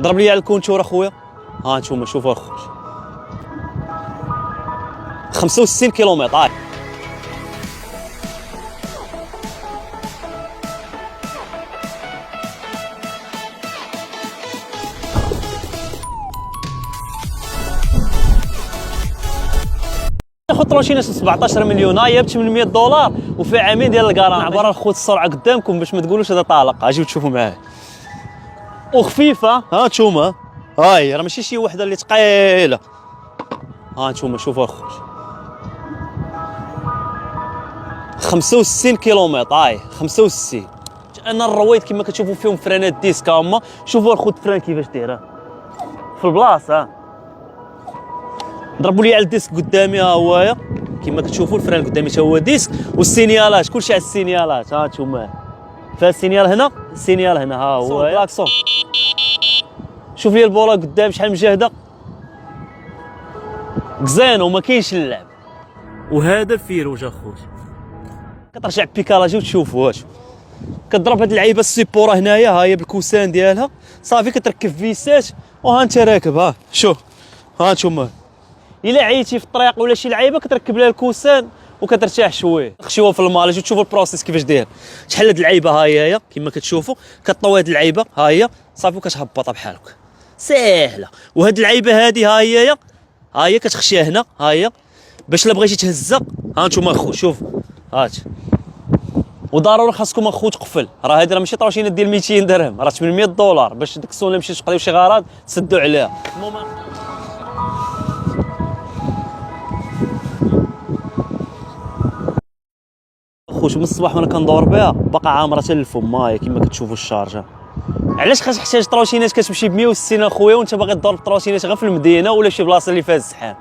ضرب لي على الكونتور اخويا. ها انتوما شوفوا اخويا 65 كيلومتر. ناخذ طرونشينه 17 مليون، هي ب 800 دولار وفي عامين ديال الكران. عباره الخوت السرعه قدامكم باش ما تقولوش هذا طالق. اجيو تشوفوا معايا وخفيفه. ها نتوما هاي راه ماشي شي وحده اللي ثقيله. ها نتوما شوفوا اخويا 65 كيلومتر. هاي 65. انا الرويد كما كتشوفوا فيهم فرانات ديسك هما. شوفوا الخوت فران كيفاش دايره في البلاصه. ضربوا لي على الديسك قدامي ها هوايا كما كتشوفوا الفران قدامي حتى هو ديسك والسينيالات كلشي على السينيالات. ها نتوما فيها السينيال هنا السينيال هنا. ها هو لاكسون. شوف لي البوله قدام شحال مجاهده كزين وما كاينش اللعب. وهذا الفيروج اخويا كترجع بيكالاجي وتشوفوا واش كضرب هاد اللعيبه السيبوره هنايا. ها هي بالكوسان ديالها صافي كتركب فيسات وها انت راكب. ها شوف ها نتوما الا عييتي في الطريق ولا شي لعيبه كتركب لها الكوسان وكترتاح شويه. خشيوها في المالج وتشوفوا البروسيس كيفاش داير. شحال هاد اللعيبه ها هي كما كتشوفوا كطوي هاد اللعيبه ها هي صافي وكتهبطها بحالك ساهله. وهاد اللعيبه هادي ها هي كتخشيها هنا. ها هي باش لا بغيتي تهزها. ها نتوما اخو شوف هات. وضروري خاصكم اخو تقفل. راه هادي راه ماشي طرونشينه ديال 200 درهم، راه 800 دولار باش ديك السونه مشيتو تقضيو شي غراض تسدوا عليها. خوش من الصباح وانا كندور بها باقا عامره حتى للفم. هاهي كما كتشوفوا الشارجه. علاش كتحتاج طرونشينات كتمشي ب 160 اخويا وانت باغي تدور بطرونشينات غير في المدينه ولا شي بلاصه اللي فيها الزحام؟